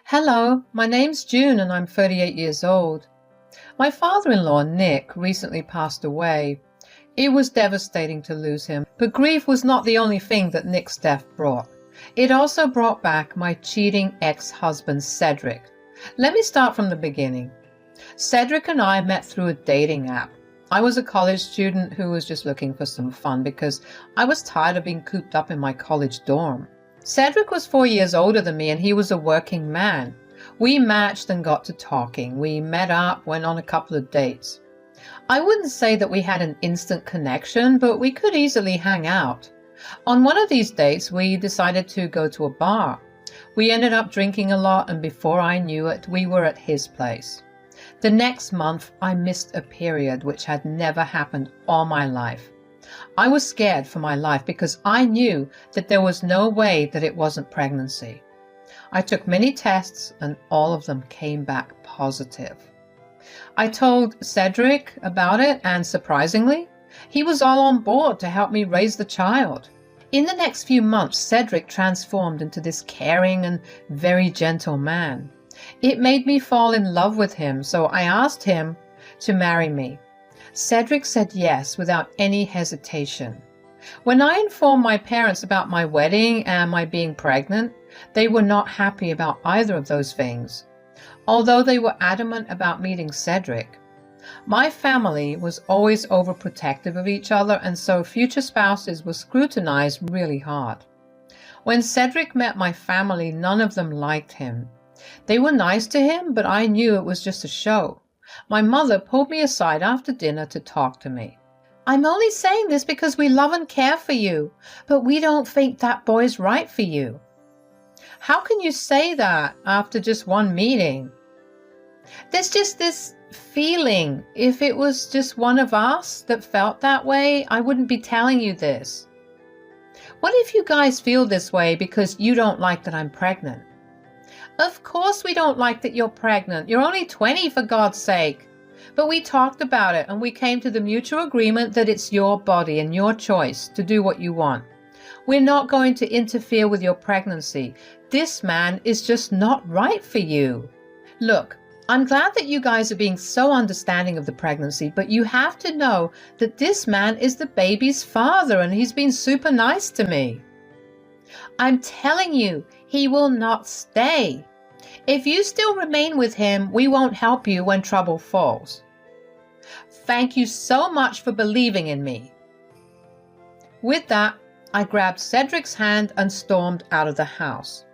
Hello, my name's June and I'm 38 years old. My father-in-law, Nick, recently passed away. It was devastating to lose him, but grief was not the only thing that Nick's death brought. It also brought back my cheating ex-husband, Cedric. Let me start from the beginning. Cedric and I met through a dating app. I was a college student who was just looking for some fun because I was tired of being cooped up in my college dorm. Cedric was 4 years older than me and he was a working man. We matched and got to talking. We met up, went on a couple of dates. I wouldn't say that we had an instant connection, but we could easily hang out. On one of these dates, we decided to go to a bar. We ended up drinking a lot, and before I knew it, we were at his place. The next month, I missed a period which had never happened all my life. I was scared for my life because I knew that there was no way that it wasn't pregnancy. I took many tests and all of them came back positive. I told Cedric about it and surprisingly, he was all on board to help me raise the child. In the next few months, Cedric transformed into this caring and very gentle man. It made me fall in love with him, so I asked him to marry me. Cedric said yes without any hesitation. When I informed my parents about my wedding and my being pregnant, they were not happy about either of those things, although they were adamant about meeting Cedric. My family was always overprotective of each other, and so future spouses were scrutinized really hard. When Cedric met my family, none of them liked him. They were nice to him, but I knew it was just a show. My mother pulled me aside after dinner to talk to me. "I'm only saying this because we love and care for you, but we don't think that boy's right for you." "How can you say that after just one meeting?" "There's just this feeling. If it was just one of us that felt that way, I wouldn't be telling you this." "What if you guys feel this way because you don't like that I'm pregnant?" "Of course we don't like that you're pregnant. You're only 20 for God's sake." But we talked about it and we came to the mutual agreement that it's your body and your choice to do what you want. We're not going to interfere with your pregnancy. This man is just not right for you. Look, I'm glad that you guys are being so understanding of the pregnancy, but you have to know that this man is the baby's father and he's been super nice to me. I'm telling you, he will not stay. If you still remain with him, we won't help you when trouble falls. Thank you so much for believing in me. With that, I grabbed Cedric's hand and stormed out of the house.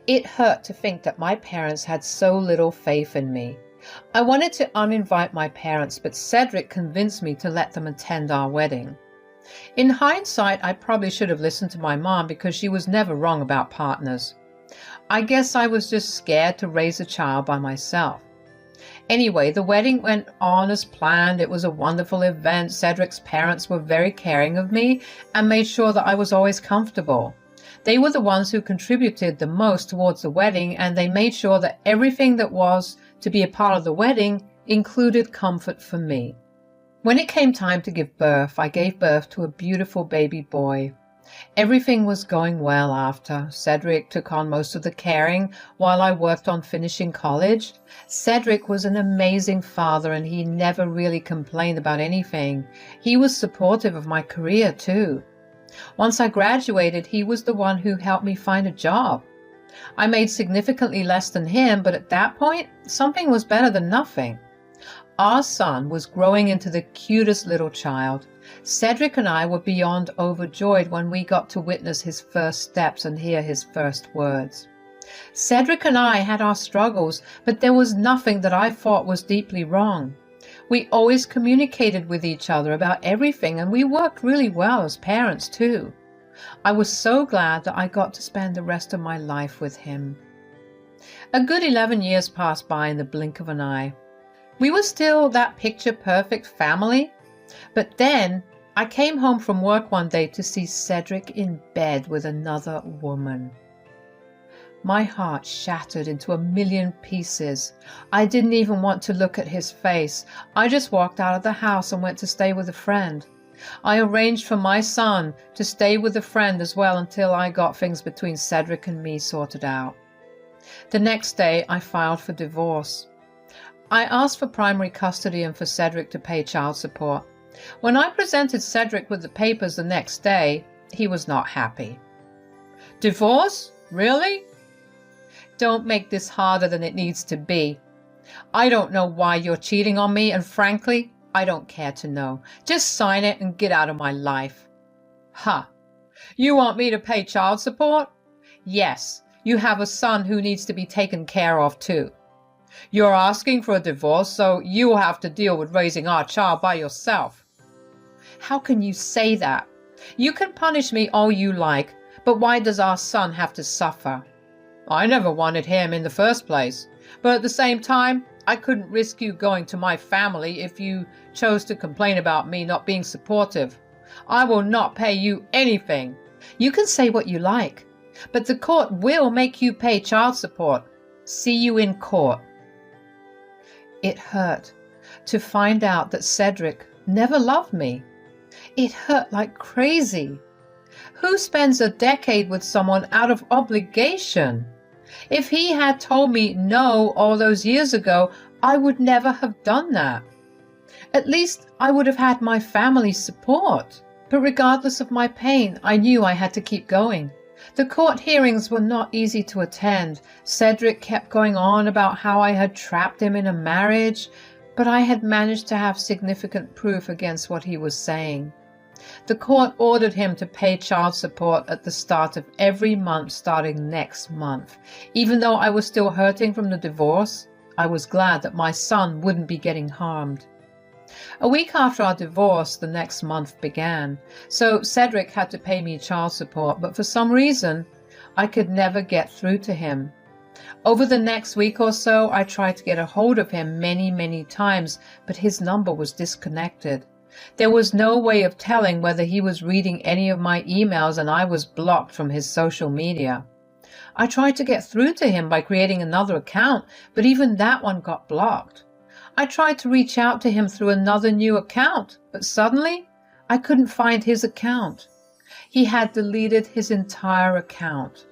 It hurt to think that my parents had so little faith in me. I wanted to uninvite my parents, but Cedric convinced me to let them attend our wedding. In hindsight, I probably should have listened to my mom because she was never wrong about partners. I guess I was just scared to raise a child by myself. Anyway, the wedding went on as planned. It was a wonderful event. Cedric's parents were very caring of me and made sure that I was always comfortable. They were the ones who contributed the most towards the wedding, and they made sure that everything that was to be a part of the wedding included comfort for me. When it came time to give birth, I gave birth to a beautiful baby boy. Everything was going well after. Cedric took on most of the caring while I worked on finishing college. Cedric was an amazing father and he never really complained about anything. He was supportive of my career too. Once I graduated, he was the one who helped me find a job. I made significantly less than him, but at that point, something was better than nothing. Our son was growing into the cutest little child. Cedric and I were beyond overjoyed when we got to witness his first steps and hear his first words. Cedric and I had our struggles, but there was nothing that I thought was deeply wrong. We always communicated with each other about everything, and we worked really well as parents too. I was so glad that I got to spend the rest of my life with him. A good 11 years passed by in the blink of an eye. We were still that picture-perfect family, but then I came home from work one day to see Cedric in bed with another woman. My heart shattered into a million pieces. I didn't even want to look at his face. I just walked out of the house and went to stay with a friend. I arranged for my son to stay with a friend as well until I got things between Cedric and me sorted out. The next day, I filed for divorce. I asked for primary custody and for Cedric to pay child support. When I presented Cedric with the papers the next day, he was not happy. Divorce? Really? Don't make this harder than it needs to be. I don't know why you're cheating on me, and frankly, I don't care to know. Just sign it and get out of my life. Ha! You want me to pay child support? Yes, you have a son who needs to be taken care of too. You're asking for a divorce, so you'll have to deal with raising our child by yourself. How can you say that? You can punish me all you like, but why does our son have to suffer? I never wanted him in the first place, but at the same time, I couldn't risk you going to my family if you chose to complain about me not being supportive. I will not pay you anything. You can say what you like, but the court will make you pay child support. See you in court. It hurt to find out that Cedric never loved me. It hurt like crazy. Who spends a decade with someone out of obligation? If he had told me no all those years ago, I would never have done that. At least I would have had my family's support. But regardless of my pain, I knew I had to keep going. The court hearings were not easy to attend. Cedric kept going on about how I had trapped him in a marriage, but I had managed to have significant proof against what he was saying. The court ordered him to pay child support at the start of every month starting next month. Even though I was still hurting from the divorce, I was glad that my son wouldn't be getting harmed. A week after our divorce, the next month began, so Cedric had to pay me child support, but for some reason, I could never get through to him. Over the next week or so, I tried to get a hold of him many times, but his number was disconnected. There was no way of telling whether he was reading any of my emails, and I was blocked from his social media. I tried to get through to him by creating another account, but even that one got blocked. I tried to reach out to him through another new account, but suddenly I couldn't find his account. He had deleted his entire account.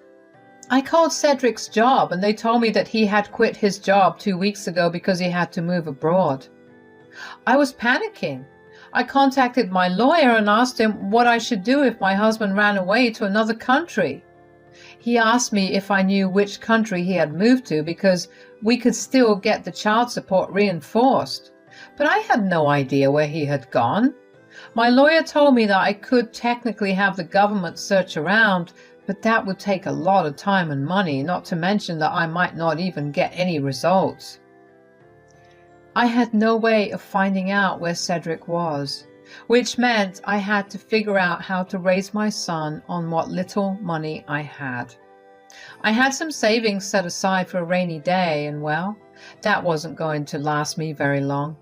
I called Cedric's job and they told me that he had quit his job 2 weeks ago because he had to move abroad. I was panicking. I contacted my lawyer and asked him what I should do if my husband ran away to another country. He asked me if I knew which country he had moved to because we could still get the child support reinforced. But I had no idea where he had gone. My lawyer told me that I could technically have the government search around, but that would take a lot of time and money, not to mention that I might not even get any results. I had no way of finding out where Cedric was, which meant I had to figure out how to raise my son on what little money I had. I had some savings set aside for a rainy day, and well, that wasn't going to last me very long.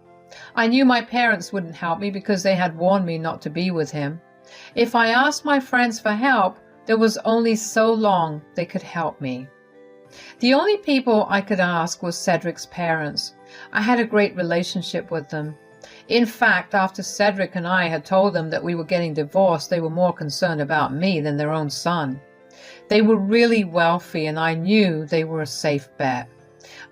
I knew my parents wouldn't help me because they had warned me not to be with him. If I asked my friends for help, there was only so long they could help me. The only people I could ask was Cedric's parents. I had a great relationship with them. In fact, after Cedric and I had told them that we were getting divorced, they were more concerned about me than their own son. They were really wealthy, and I knew they were a safe bet.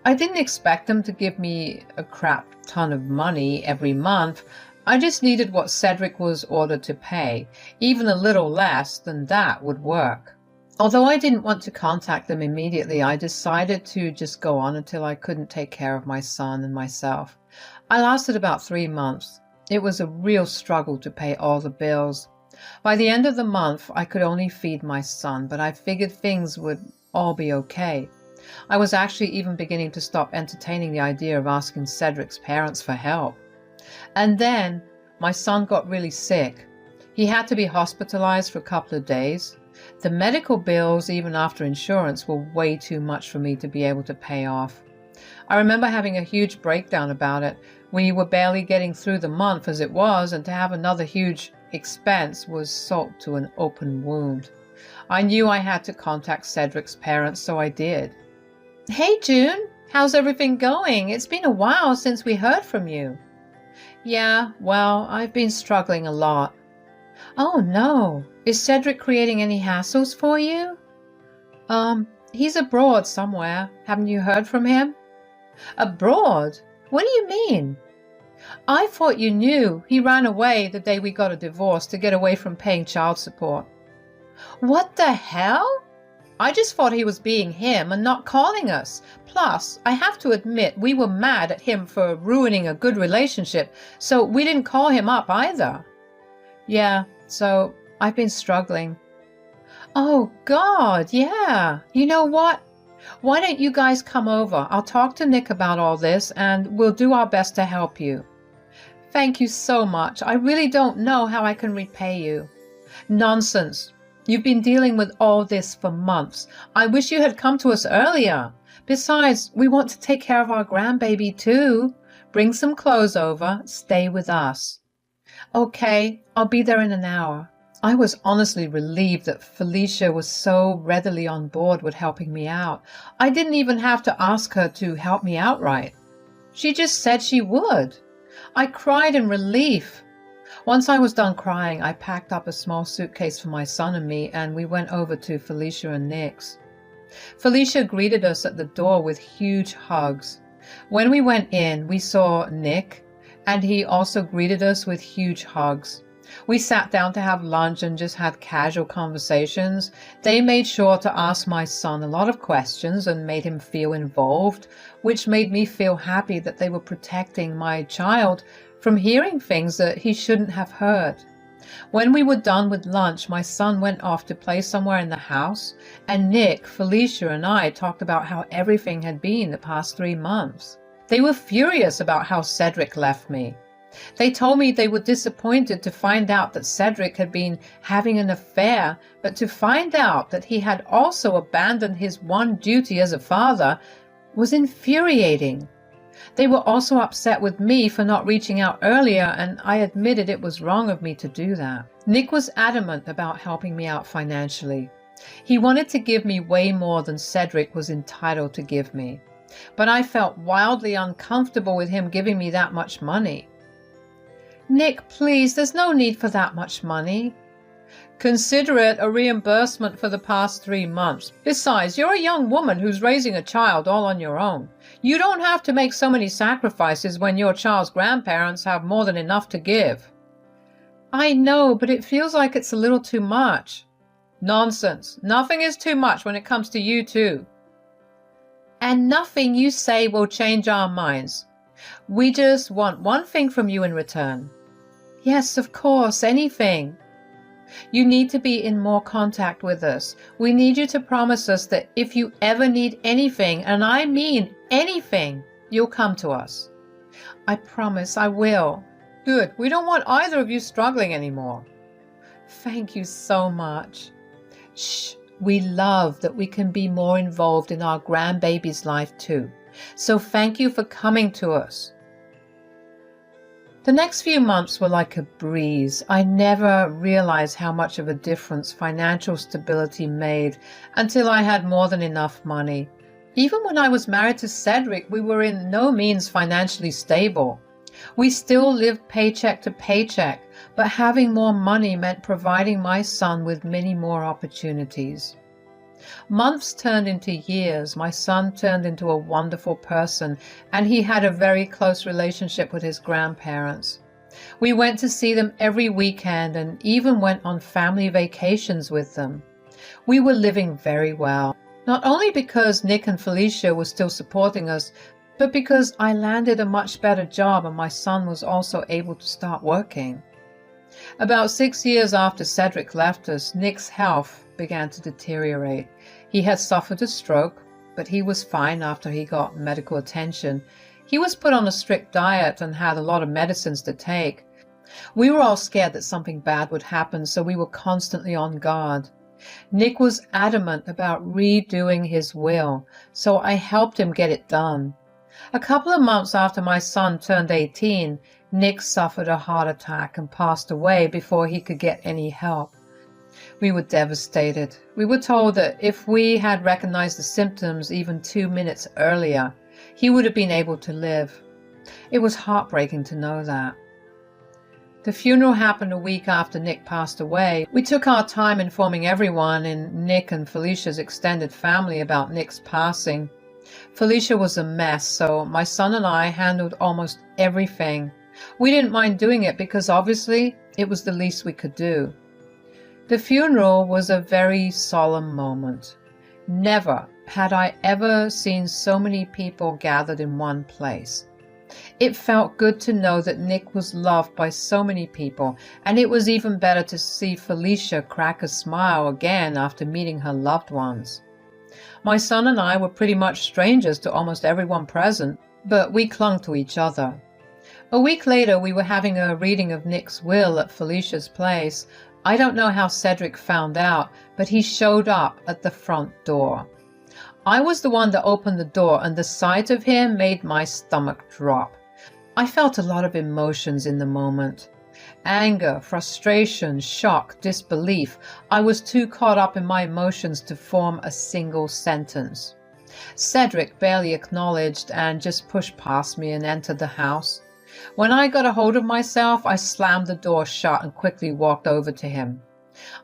I didn't expect them to give me a crap ton of money every month. I just needed what Cedric was ordered to pay. Even a little less than that would work. Although I didn't want to contact them immediately, I decided to just go on until I couldn't take care of my son and myself. I lasted about 3 months. It was a real struggle to pay all the bills. By the end of the month, I could only feed my son, but I figured things would all be okay. I was actually even beginning to stop entertaining the idea of asking Cedric's parents for help. And then my son got really sick. He had to be hospitalized for a couple of days. The medical bills, even after insurance, were way too much for me to be able to pay off. I remember having a huge breakdown about it. We were barely getting through the month as it was, and to have another huge expense was salt to an open wound. I knew I had to contact Cedric's parents, so I did. "Hey, June, how's everything going? It's been a while since we heard from you." "Yeah, well, I've been struggling a lot." "Oh no, is Cedric creating any hassles for you?" He's abroad somewhere. Haven't you heard from him? Abroad? What do you mean? I thought you knew. He ran away the day we got a divorce to get away from paying child support. What the hell? I just thought he was being him and not calling us. Plus, I have to admit, we were mad at him for ruining a good relationship, so we didn't call him up either. Yeah, so I've been struggling. Oh, God, yeah. You know what? Why don't you guys come over? I'll talk to Nick about all this, and we'll do our best to help you. Thank you so much. I really don't know how I can repay you. Nonsense. You've been dealing with all this for months. I wish you had come to us earlier. Besides, we want to take care of our grandbaby too. Bring some clothes over. Stay with us. Okay, I'll be there in an hour. I was honestly relieved that Felicia was so readily on board with helping me out. I didn't even have to ask her to help me outright. She just said she would. I cried in relief. Once I was done crying, I packed up a small suitcase for my son and me, and we went over to Felicia and Nick's. Felicia greeted us at the door with huge hugs. When we went in, we saw Nick, and he also greeted us with huge hugs. We sat down to have lunch and just had casual conversations. They made sure to ask my son a lot of questions and made him feel involved, which made me feel happy that they were protecting my child from hearing things that he shouldn't have heard. When we were done with lunch, my son went off to play somewhere in the house, and Nick, Felicia, and I talked about how everything had been the past 3 months. They were furious about how Cedric left me. They told me they were disappointed to find out that Cedric had been having an affair, but to find out that he had also abandoned his one duty as a father was infuriating. They were also upset with me for not reaching out earlier, and I admitted it was wrong of me to do that. Nick was adamant about helping me out financially. He wanted to give me way more than Cedric was entitled to give me, but I felt wildly uncomfortable with him giving me that much money. Nick, please, there's no need for that much money. Consider it a reimbursement for the past 3 months. Besides, you're a young woman who's raising a child all on your own. You don't have to make so many sacrifices when your child's grandparents have more than enough to give. I know, but it feels like it's a little too much. Nonsense. Nothing is too much when it comes to you too. And nothing you say will change our minds. We just want one thing from you in return. Yes, of course, anything. You need to be in more contact with us. We need you to promise us that if you ever need anything, and I mean anything, you'll come to us. I promise I will. Good. We don't want either of you struggling anymore. Thank you so much. Shh. We love that we can be more involved in our grandbaby's life too. So thank you for coming to us. The next few months were like a breeze. I never realized how much of a difference financial stability made until I had more than enough money. Even when I was married to Cedric, we were in no means financially stable. We still lived paycheck to paycheck, but having more money meant providing my son with many more opportunities. Months turned into years. My son turned into a wonderful person, and he had a very close relationship with his grandparents. We went to see them every weekend and even went on family vacations with them. We were living very well, not only because Nick and Felicia were still supporting us, but because I landed a much better job and my son was also able to start working. About 6 years after Cedric left us, Nick's health began to deteriorate. He had suffered a stroke, but he was fine after he got medical attention. He was put on a strict diet and had a lot of medicines to take. We were all scared that something bad would happen, so we were constantly on guard. Nick was adamant about redoing his will, so I helped him get it done. A couple of months after my son turned 18, Nick suffered a heart attack and passed away before he could get any help. We were devastated. We were told that if we had recognized the symptoms even 2 minutes earlier, he would have been able to live. It was heartbreaking to know that. The funeral happened a week after Nick passed away. We took our time informing everyone in Nick and Felicia's extended family about Nick's passing. Felicia was a mess, so my son and I handled almost everything. We didn't mind doing it because obviously it was the least we could do. The funeral was a very solemn moment. Never had I ever seen so many people gathered in one place. It felt good to know that Nick was loved by so many people, and it was even better to see Felicia crack a smile again after meeting her loved ones. My son and I were pretty much strangers to almost everyone present, but we clung to each other. A week later, we were having a reading of Nick's will at Felicia's place. I don't know how Cedric found out, but he showed up at the front door. I was the one that opened the door, and the sight of him made my stomach drop. I felt a lot of emotions in the moment. Anger, frustration, shock, disbelief. I was too caught up in my emotions to form a single sentence. Cedric barely acknowledged and just pushed past me and entered the house. When I got a hold of myself, I slammed the door shut and quickly walked over to him.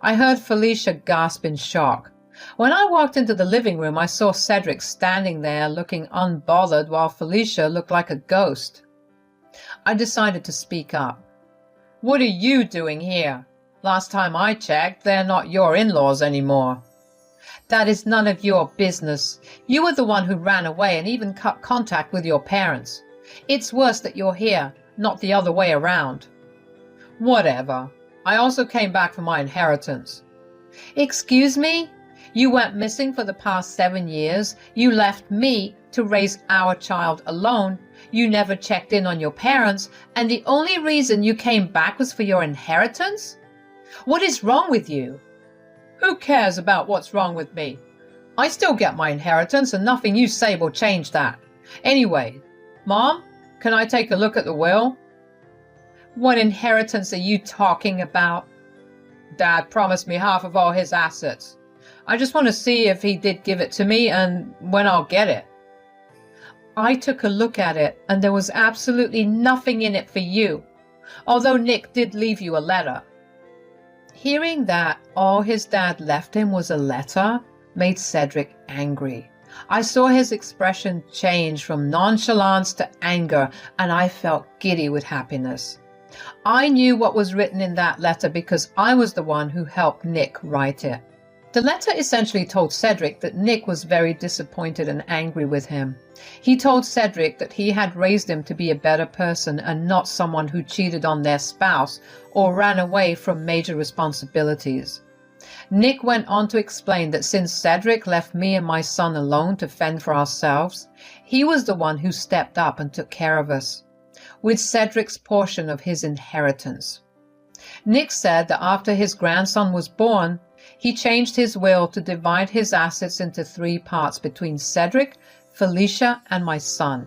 I heard Felicia gasp in shock. When I walked into the living room, I saw Cedric standing there looking unbothered while Felicia looked like a ghost. I decided to speak up. "What are you doing here? Last time I checked, they're not your in-laws anymore." "That is none of your business. You were the one who ran away and even cut contact with your parents. It's worse that you're here, not the other way around." "Whatever. I also came back for my inheritance." "Excuse me? You went missing for the past 7 years. You left me to raise our child alone. You never checked in on your parents, and the only reason you came back was for your inheritance? What is wrong with you?" "Who cares about what's wrong with me? I still get my inheritance, and nothing you say will change that. Anyway, Mom, can I take a look at the will?" "What inheritance are you talking about?" "Dad promised me half of all his assets. I just want to see if he did give it to me and when I'll get it." I took a look at it, and there was absolutely nothing in it for you, although Nick did leave you a letter. Hearing that all his dad left him was a letter made Cedric angry. I saw his expression change from nonchalance to anger, and I felt giddy with happiness. I knew what was written in that letter because I was the one who helped Nick write it. The letter essentially told Cedric that Nick was very disappointed and angry with him. He told Cedric that he had raised him to be a better person and not someone who cheated on their spouse or ran away from major responsibilities. Nick went on to explain that since Cedric left me and my son alone to fend for ourselves, he was the one who stepped up and took care of us, with Cedric's portion of his inheritance. Nick said that after his grandson was born, he changed his will to divide his assets into 3 parts between Cedric, Felicia, and my son.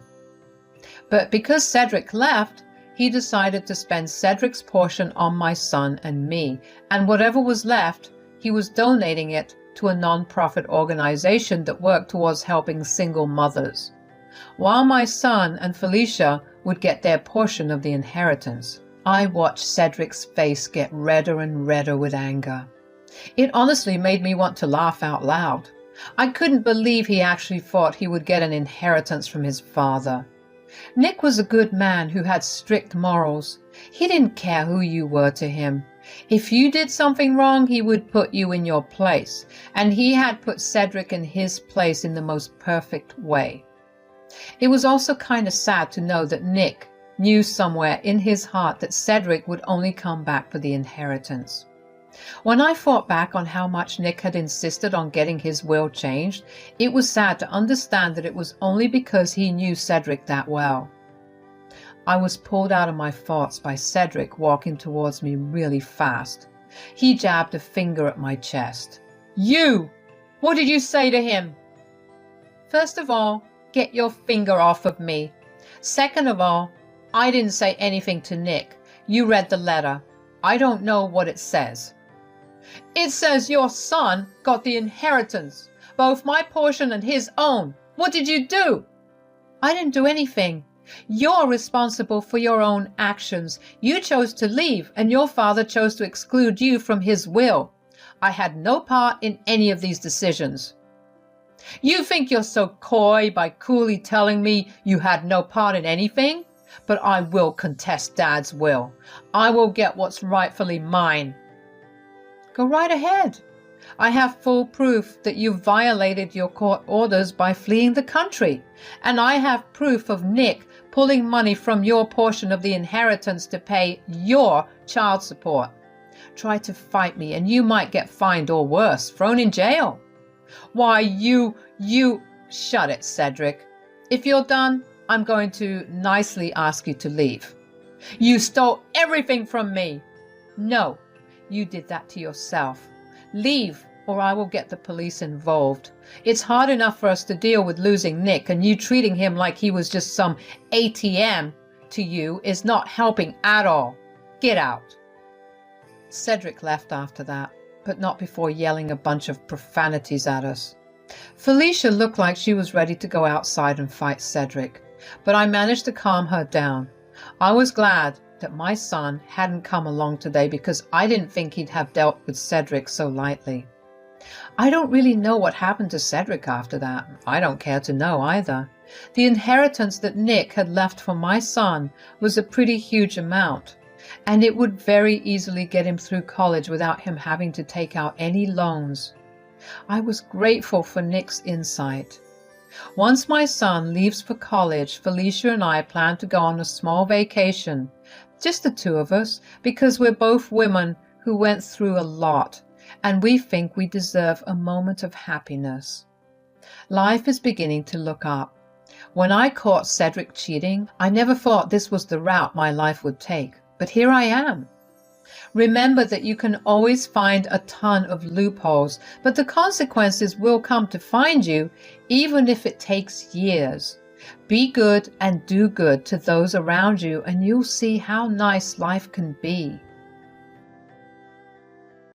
But because Cedric left, he decided to spend Cedric's portion on my son and me, and whatever was left, he was donating it to a non-profit organization that worked towards helping single mothers, while my son and Felicia would get their portion of the inheritance. I watched Cedric's face get redder and redder with anger. It honestly made me want to laugh out loud. I couldn't believe he actually thought he would get an inheritance from his father. Nick was a good man who had strict morals. He didn't care who you were to him. If you did something wrong, he would put you in your place, and he had put Cedric in his place in the most perfect way. It was also kind of sad to know that Nick knew somewhere in his heart that Cedric would only come back for the inheritance. When I thought back on how much Nick had insisted on getting his will changed, it was sad to understand that it was only because he knew Cedric that well. I was pulled out of my thoughts by Cedric walking towards me really fast. He jabbed a finger at my chest. "You! What did you say to him?" "First of all, get your finger off of me. Second of all, I didn't say anything to Nick. You read the letter. I don't know what it says." "It says your son got the inheritance, both my portion and his own. What did you do?" "I didn't do anything. You're responsible for your own actions. You chose to leave, and your father chose to exclude you from his will. I had no part in any of these decisions. You think you're so coy by coolly telling me you had no part in anything? But I will contest Dad's will. I will get what's rightfully mine. Go right ahead. I have full proof that you violated your court orders by fleeing the country, and I have proof of Nick pulling money from your portion of the inheritance to pay your child support. Try to fight me and you might get fined or worse, thrown in jail. Why, you... Shut it, Cedric. If you're done, I'm going to nicely ask you to leave. You stole everything from me. No, you did that to yourself. Leave, or I will get the police involved. It's hard enough for us to deal with losing Nick, and you treating him like he was just some ATM to you is not helping at all. Get out. Cedric left after that, but not before yelling a bunch of profanities at us. Felicia looked like she was ready to go outside and fight Cedric, but I managed to calm her down. I was glad that my son hadn't come along today because I didn't think he'd have dealt with Cedric so lightly. I don't really know what happened to Cedric after that. I don't care to know either. The inheritance that Nick had left for my son was a pretty huge amount, and it would very easily get him through college without him having to take out any loans. I was grateful for Nick's insight. Once my son leaves for college, Felicia and I plan to go on a small vacation, just the two of us, because we're both women who went through a lot, and we think we deserve a moment of happiness. Life is beginning to look up. When I caught Cedric cheating, I never thought this was the route my life would take, but here I am. Remember that you can always find a ton of loopholes, but the consequences will come to find you, even if it takes years. Be good and do good to those around you, and you'll see how nice life can be.